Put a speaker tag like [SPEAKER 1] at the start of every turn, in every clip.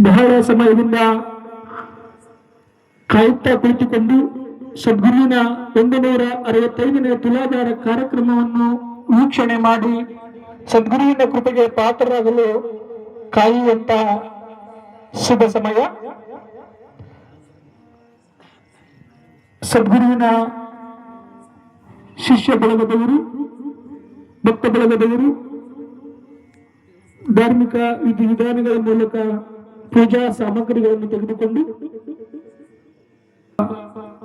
[SPEAKER 1] ಬಹಳ ಸಮಯದಿಂದ ಕಾಯುತ್ತಾ ಕುಳಿತುಕೊಂಡು ಸದ್ಗುರುವಿನ 165ನೇ ತುಲಾಧಾರ ಕಾರ್ಯಕ್ರಮವನ್ನು ವೀಕ್ಷಣೆ ಮಾಡಿ ಸದ್ಗುರುವಿನ ಕೃಪೆಗೆ ಪಾತ್ರರಾಗಲು ಕಾಯುವಂತ ಶುಭ ಸಮಯ. ಸದ್ಗುರುವಿನ ಶಿಷ್ಯ ಬಳಗದವರು, ಭಕ್ತ ಬಳಗದವರು ಧಾರ್ಮಿಕ ವಿಧಿವಿಧಾನಗಳ ಮೂಲಕ ಪೂಜಾ ಸಾಮಗ್ರಿಗಳನ್ನು ತೆಗೆದುಕೊಂಡು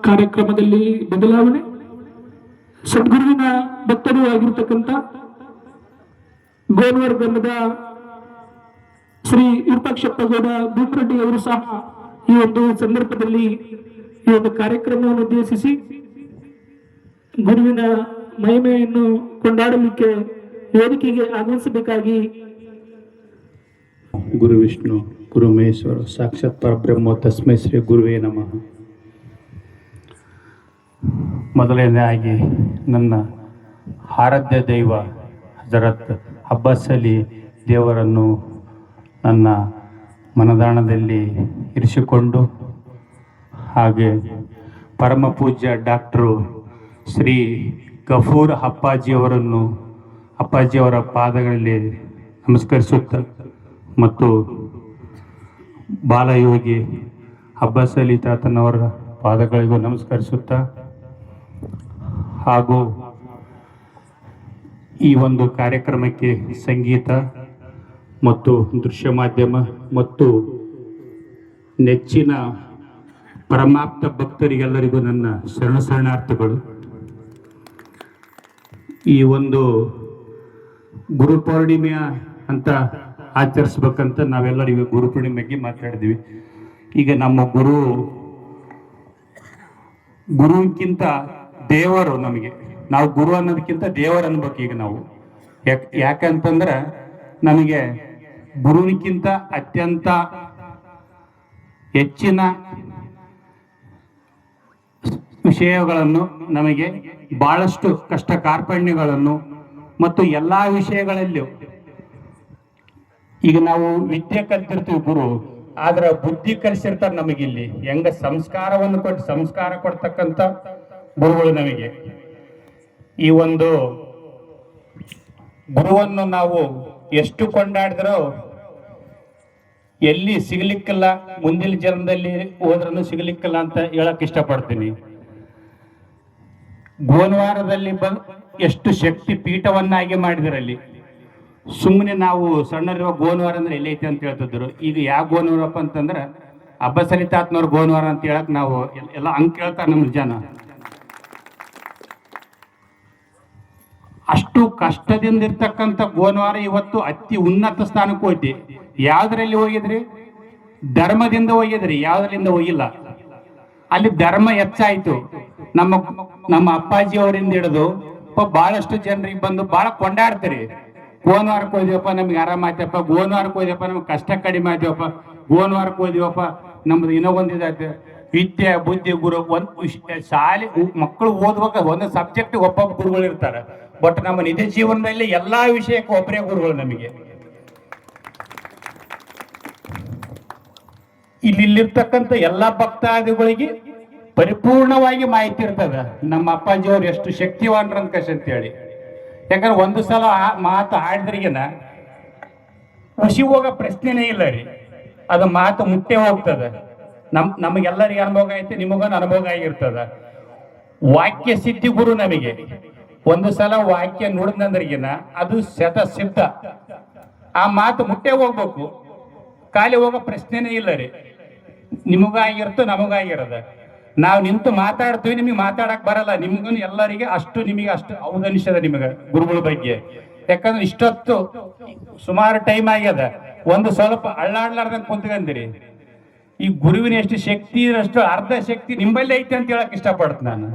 [SPEAKER 1] ಕಾರ್ಯಕ್ರಮದಲ್ಲಿ ಬದಲಾವಣೆ. ಸದ್ಗುರುವಿನ ಭಕ್ತರು ಆಗಿರ್ತಕ್ಕಂಥ ಗೋಲ್ವರ್ಗದ ಶ್ರೀ ವಿರೂಪಾಕ್ಷಪ್ಪಗೌಡ ಭೀಮರೆಡ್ಡಿ ಅವರು ಸಹ ಈ ಒಂದು ಸಂದರ್ಭದಲ್ಲಿ ಈ ಒಂದು ಕಾರ್ಯಕ್ರಮವನ್ನು ಉದ್ದೇಶಿಸಿ ಗುರುವಿನ ಮಹಿಮೆಯನ್ನು ಕೊಂಡಾಡಲಿಕ್ಕೆ ವೇದಿಕೆಗೆ ಆಗಮಿಸಬೇಕಾಗಿ.
[SPEAKER 2] ಗುರು ವಿಷ್ಣು ಗುರು ಮಹೇಶ್ವರ ಸಾಕ್ಷಾತ್ ಪರಬ್ರಹ್ಮ ತಸ್ಮೈ ಶ್ರೀ ಗುರುವೇ ನಮಃ. ಮೊದಲನೇದಾಗಿ ನನ್ನ ಆರಾಧ್ಯ ದೈವ ಹಜರತ್ ಅಬ್ಬಾಸ್ ಅಲಿ ದೇವರನ್ನು ನನ್ನ ಮನದಾಣದಲ್ಲಿ ಇರಿಸಿಕೊಂಡು, ಹಾಗೆ ಪರಮ ಪೂಜ್ಯ ಡಾಕ್ಟರು ಶ್ರೀ ಗಫೂರ್ ಅಪ್ಪಾಜಿಯವರ ಪಾದಗಳಲ್ಲಿ ನಮಸ್ಕರಿಸುತ್ತಾ ಮತ್ತು ಬಾಲಯೋಗಿ ಅಬ್ಬಾಸ್ ಅಲಿ ತಾತನವರ ಪಾದಗಳಿಗೂ ನಮಸ್ಕರಿಸುತ್ತಾ, ಹಾಗೂ ಈ ಒಂದು ಕಾರ್ಯಕ್ರಮಕ್ಕೆ ಸಂಗೀತ ಮತ್ತು ದೃಶ್ಯ ಮಾಧ್ಯಮ ಮತ್ತು ನೆಚ್ಚಿನ ಪರಮಾಪ್ತ ಭಕ್ತರಿಗೆಲ್ಲರಿಗೂ ನನ್ನ ಶರಣಾರ್ಥಿಗಳು. ಈ ಒಂದು ಗುರುಪೂರ್ಣಿಮೆಯ ಅಂತ ಆಚರಿಸ್ಬೇಕಂತ ನಾವೆಲ್ಲರಿಗೂ ಗುರುಪೂರ್ಣಿಮೆಗೆ ಮಾತಾಡಿದ್ವಿ. ಈಗ ನಮ್ಮ ಗುರುವಿಗಿಂತ ದೇವರು, ನಾವು ಗುರು ಅನ್ನೋದಕ್ಕಿಂತ ದೇವರು ಅನ್ಬೇಕು ಈಗ ನಾವು. ಯಾಕಂತಂದ್ರೆ ನಮಗೆ ಗುರುವಿಗಿಂತ ಅತ್ಯಂತ ಹೆಚ್ಚಿನ ವಿಷಯಗಳನ್ನು, ನಮಗೆ ಬಹಳಷ್ಟು ಕಷ್ಟ ಕಾರ್ಪಣ್ಯಗಳನ್ನು ಮತ್ತು ಎಲ್ಲ ವಿಷಯಗಳಲ್ಲೂ ಈಗ ನಾವು ವಿದ್ಯೆ ಕಲ್ತಿರ್ತೀವಿ ಗುರು, ಆದ್ರೆ ಬುದ್ಧಿ ಕಲಿಸಿರ್ತಾರೆ ನಮಗಿಲ್ಲಿ. ಹೆಂಗ ಸಂಸ್ಕಾರವನ್ನು ಕೊಟ್ಟು ಸಂಸ್ಕಾರ ಕೊಡ್ತಕ್ಕಂಥ ಗುರುಗಳು ನಮಗೆ. ಈ ಒಂದು ಗುರುವನ್ನು ನಾವು ಎಷ್ಟು ಕೊಂಡಾಡಿದ್ರೋ ಎಲ್ಲಿ ಸಿಗ್ಲಿಕ್ಕಿಲ್ಲ, ಮುಂದಿನ ಜನ್ಮದಲ್ಲಿ ಹೋದ್ರೂ ಸಿಗ್ಲಿಕ್ಕಿಲ್ಲ ಅಂತ ಹೇಳಕ್ ಇಷ್ಟಪಡ್ತೀನಿ. ಗೋನ್ವಾರದಲ್ಲಿ ಎಷ್ಟು ಶಕ್ತಿ ಪೀಠವನ್ನಾಗಿ ಮಾಡಿದ್ರಲ್ಲಿ. ಸುಮ್ಮನೆ ನಾವು ಸಣ್ಣರಿರುವ ಗೋನ್ವಾರ ಅಂದ್ರೆ ಎಲ್ಲೈತೆ ಅಂತ ಹೇಳ್ತಿದ್ರು. ಈಗ ಯಾವ ಗೋನ್ವಾರಪ್ಪ ಅಂತಂದ್ರೆ ಅಬ್ಬಾಸ್ ಅಲಿ ತಾತನವ್ರ ಗೋನ್ವಾರ ಅಂತ ಹೇಳಕ್ ನಾವು ಎಲ್ಲ ಹಂಗೆ ಕೇಳ್ತಾರೆ ನಮ್ಮ ಜನ. ಅಷ್ಟು ಕಷ್ಟದಿಂದ ಇರ್ತಕ್ಕಂಥ ಗೋನ್ವಾರ ಇವತ್ತು ಅತಿ ಉನ್ನತ ಸ್ಥಾನಕ್ಕೆ ಹೋಯ್ತಿ. ಯಾವ್ದ್ರಲ್ಲಿ ಹೋಗಿದ್ರಿ? ಧರ್ಮದಿಂದ ಹೋಗಿದ್ರಿ, ಯಾವ್ದ್ರಿಂದ ಹೋಗಿಲ್ಲ. ಅಲ್ಲಿ ಧರ್ಮ ಹೆಚ್ಚಾಯ್ತು. ನಮ್ಮ ಅಪ್ಪಾಜಿ ಅವರಿಂದ ಹಿಡಿದು ಬಹಳಷ್ಟು ಜನರಿಗೆ ಬಂದು ಬಹಳ ಕೊಂಡಾಡ್ತೀರಿ. ಗೋನ್ವಾರಕ್ಕೆ ಹೋದ್ವಪ್ಪ, ನಮ್ಗೆ ಆರಾಮ ಆಯ್ತಪ್ಪ. ಗೋನ್ವಾರಕ್ಕೆ ಹೋದ್ವಪ್ಪ, ನಮ್ಗೆ ಕಷ್ಟ ಕಡಿಮೆ ಆಯ್ತವಪ್ಪ. ಗೋನ್ವಾರಕ್ಕೆ ಹೋದ್ವಪ್ಪ, ನಮ್ದು ಇನ್ನೊಂದಿದಾಯ್ತು. ವಿದ್ಯೆ ಬುದ್ಧಿ ಗುರು ಒಂದು ಶಾಲೆ ಮಕ್ಕಳು ಓದುವಾಗ ಒಂದು ಸಬ್ಜೆಕ್ಟ್ ಒಬ್ಬೊಬ್ಬ ಗುರುಗಳು ಇರ್ತಾರೆ. ಬಟ್ ನಮ್ಮ ನಿಜ ಜೀವನದಲ್ಲಿ ಎಲ್ಲಾ ವಿಷಯಕ್ಕೂ ಒಬ್ಬರೇ ಗುರುಗಳು ನಮಗೆ. ಇಲ್ಲಿರ್ತಕ್ಕಂಥ ಎಲ್ಲಾ ಭಕ್ತಾದಿಗಳಿಗೆ ಪರಿಪೂರ್ಣವಾಗಿ ಮಾಹಿತಿ ಇರ್ತದ. ನಮ್ಮ ಅಪ್ಪಾಜಿಯವ್ರು ಎಷ್ಟು ಶಕ್ತಿವಾನ್ರಂತ ಅಂತೇಳಿ. ಯಾಕಂದ್ರೆ ಒಂದು ಸಲ ಮಾತು ಹಾಡಿದ್ರಿಗಿನ ಖುಷಿ ಹೋಗೋ ಪ್ರಶ್ನೆನೇ ಇಲ್ಲ ರೀ. ಅದು ಮಾತು ಮುಟ್ಟೆ ಹೋಗ್ತದ. ನಮಗೆಲ್ಲರಿಗೆ ಅನುಭವ ಐತೆ, ನಿಮಗೊಂದು ಅನುಭವ ಆಗಿರ್ತದ. ವಾಕ್ಯ ಸಿದ್ಧಿ ಗುರು ನಮಗೆ. ಒಂದು ಸಲ ವಾಕ್ಯ ನುಡಿದ್ನಂದ್ರಿಗಿನ ಅದು ಸಿದ್ಧ. ಆ ಮಾತು ಮುಟ್ಟೆ ಹೋಗ್ಬೇಕು, ಖಾಲಿ ಹೋಗೋ ಪ್ರಶ್ನೆನೇ ಇಲ್ಲ ರೀ. ನಿಮಗಾಗಿರ್ತ ನಮಗಾಗಿರದ. ನಾವು ನಿಂತು ಮಾತಾಡ್ತೀವಿ, ನಿಮಗೆ ಮಾತಾಡಕ್ ಬರಲ್ಲ. ನಿಮ್ಗೂ ಎಲ್ಲರಿಗೆ ನಿಮಗೆ ಅಷ್ಟು ಔದನಿಷದ ನಿಮಗೆ ಗುರುಗಳ ಬಗ್ಗೆ. ಯಾಕಂದ್ರೆ ಇಷ್ಟೊತ್ತು ಸುಮಾರು ಟೈಮ್ ಆಗ್ಯದ, ಒಂದು ಸ್ವಲ್ಪ ಅಳ್ಳಾಡ್ಲಾರ್ದಂಗೆ ಕುಂತ್ಕಂದಿರಿ. ಈ ಗುರುವಿನ ಎಷ್ಟು ಶಕ್ತಿ ಅಷ್ಟು ಅರ್ಧ ಶಕ್ತಿ ನಿಂಬಲ್ಲಿ ಐತೆ ಅಂತ ಹೇಳಕ್ ಇಷ್ಟಪಡ್ತ ನಾನು.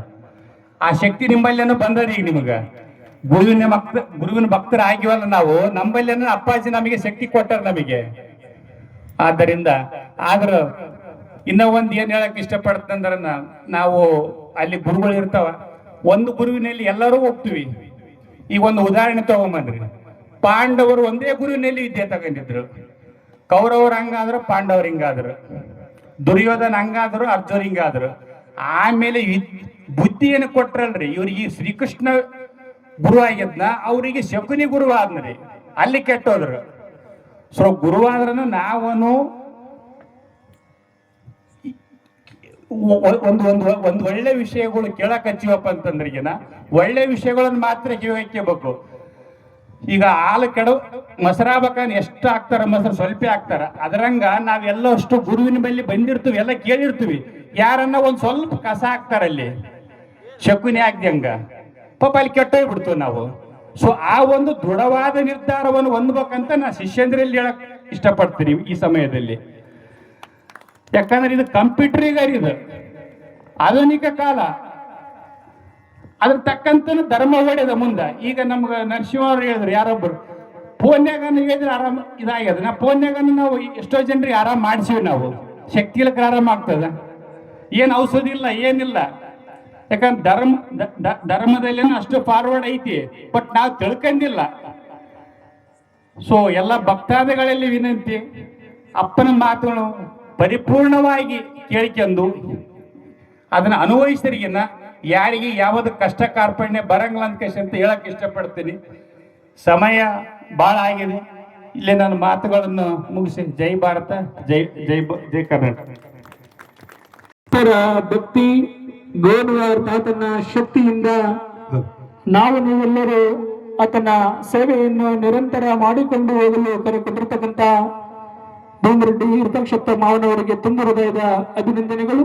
[SPEAKER 2] ಆ ಶಕ್ತಿ ನಿಂಬಲ್ಲೇನೋ ಬಂದದ. ಈಗ ನಿಮಗ ಗುರುವಿನ ಭಕ್ತರ ಆಗಿವಲ್ಲ ನಾವು, ನಂಬಲ್ಲೇನೋ ಅಪ್ಪಾಜಿ ನಮಗೆ ಶಕ್ತಿ ಕೊಟ್ಟಾರ ನಮಗೆ. ಆದ್ದರಿಂದ ಆದ್ರ ಇನ್ನ ಒಂದ್ ಏನ್ ಹೇಳಕ್ ಇಷ್ಟಪಡ್ತಂದ್ರ, ನಾವು ಅಲ್ಲಿ ಗುರುಗಳು ಇರ್ತಾವ, ಒಂದು ಗುರುವಿನಲ್ಲಿ ಎಲ್ಲರೂ ಹೋಗ್ತೀವಿ. ಈಗ ಒಂದು ಉದಾಹರಣೆ ತಗೊಂಬಂದ್ರಿ. ಪಾಂಡವರು ಒಂದೇ ಗುರುವಿನಲ್ಲಿ ವಿದ್ಯೆ ತಗೊಂಡಿದ್ರು. ಕೌರವ್ರ ಹಂಗಾದ್ರು ಪಾಂಡವ್ರ ಹಿಂಗಾದ್ರು, ದುರ್ಯೋಧನ ಹಂಗಾದ್ರು ಅರ್ಜುನ್ ಹಿಂಗಾದ್ರು. ಆಮೇಲೆ ಬುದ್ಧಿಯನ್ನು ಕೊಟ್ರಲ್ರಿ ಇವ್ರಿಗೆ ಶ್ರೀಕೃಷ್ಣ ಗುರು ಆಗಿದ್ನ, ಅವರಿಗೆ ಶಕುನಿ ಗುರು ಆದ್ನರಿ, ಅಲ್ಲಿ ಕೆಟ್ಟೋದ್ರು. ಸೊ ಗುರುವಾದ್ರೂ ನಾವನು ಒಂದು ಒಂದು ಒಂದು ಒಳ್ಳೆ ವಿಷಯಗಳು ಕೇಳಕ್ ಹಚ್ಚಿವಪ್ಪ ಅಂತಂದ್ರಿಗಿನ ಒಳ್ಳೆ ವಿಷಯಗಳನ್ನ ಮಾತ್ರ ಕಿವಿಬೇಕು. ಈಗ ಹಾಲು ಕೆಡ ಮೊಸರಾಗಬೇಕಂದ್ ಎಷ್ಟು ಹಾಕ್ತಾರ, ಮೊಸರು ಸ್ವಲ್ಪ ಹಾಕ್ತಾರ. ಅದರಂಗ ನಾವೆಲ್ಲ ಅಷ್ಟು ಗುರುವಿನ ಬಳಿ ಬಂದಿರ್ತೀವಿ, ಎಲ್ಲ ಕೇಳಿರ್ತೀವಿ. ಯಾರನ್ನ ಒಂದ್ ಸ್ವಲ್ಪ ಕಸ ಹಾಕ್ತಾರ ಅಲ್ಲಿ ಶಕುನಿ ಆಗ್ದಂಗ, ಪಾಪ ಅಲ್ಲಿ ಕೆಟ್ಟೋಗ್ಬಿಡ್ತೀವಿ ನಾವು. ಸೊ ಆ ಒಂದು ದೃಢವಾದ ನಿರ್ಧಾರವನ್ನು ಹೊಂದ್ಬೇಕಂತ ನಾ ಶಿಷ್ಯಂದ್ರಲ್ಲಿ ಹೇಳಕ್ ಇಷ್ಟಪಡ್ತೀನಿ ಈ ಸಮಯದಲ್ಲಿ. ಯಾಕಂದ್ರೆ ಇದು ಕಂಪ್ಯೂಟರಿಗಾರಿ, ಇದು ಆಧುನಿಕ ಕಾಲ, ಅದ್ರ ತಕ್ಕಂತ ಧರ್ಮ ಹೊಡೆದ ಮುಂದೆ. ಈಗ ನಮ್ಗೆ ನರಸಿಂಹ ಅವ್ರು ಹೇಳಿದ್ರು, ಯಾರೊಬ್ರು ಫೋನ್ಯಾಗ ಹೇಳಿದ್ರೆ ಆರಾಮ್ ಇದಾಗ್ಯದ. ನಾ ಫೋನ್ಯಾಗ ನಾವು ಎಷ್ಟೋ ಜನರಿಗೆ ಆರಾಮ್ ಮಾಡಿಸಿವಿ, ನಾವು ಶಕ್ತಿ ಇಲ್ಲಕ್ಕೆ ಆರಾಮ ಆಗ್ತದ, ಏನು ಔಷಧಿ ಇಲ್ಲ ಏನಿಲ್ಲ. ಯಾಕಂದ್ರೆ ಧರ್ಮದಲ್ಲಿ ಅಷ್ಟು ಫಾರ್ವರ್ಡ್ ಐತಿ, ಬಟ್ ನಾವು ತಿಳ್ಕೊಂಡಿಲ್ಲ. ಸೊ ಎಲ್ಲ ಭಕ್ತಾದಿಗಳಲ್ಲಿ ವಿನಂತಿ, ಅಪ್ಪನ ಮಾತುಗಳು ಪರಿಪೂರ್ಣವಾಗಿ ಕೇಳ್ಕೊಂಡು ಅದನ್ನ ಅನುಭವಿಸರಿಗಿನ ಯಾರಿಗೆ ಯಾವುದು ಕಷ್ಟ ಕಾರ್ಪಣ್ಯ ಬರಂಗಿಲ್ಲ ಅಂತ ಹೇಳಕ್ ಇಷ್ಟಪಡ್ತೀನಿ. ಸಮಯ ಬಹಳ ಆಗಿದೆ, ಇಲ್ಲಿ ನನ್ನ ಮಾತುಗಳನ್ನು ಮುಗಿಸಿ ಜೈ ಭಾರತ, ಜೈ ಜೈ ಜೈ ಕರ್ನಾಟಕ.
[SPEAKER 1] ಭಕ್ತಿ ಗೋನುವಾರ್ ತಾತನ ಶಕ್ತಿಯಿಂದ ನಾವು ನೀವೆಲ್ಲರೂ ಆತನ ಸೇವೆಯನ್ನು ನಿರಂತರ ಮಾಡಿಕೊಂಡು ಹೋಗಲು ಕರೆ ಕೊಟ್ಟಿರ್ತಕ್ಕಂಥ ಭೀಮರೆಡ್ಡಿ ವಿರೂಪಾಕ್ಷಪ್ಪ ಮಾವನವರಿಗೆ ತುಂಬ ಹೃದಯದ ಅಭಿನಂದನೆಗಳು.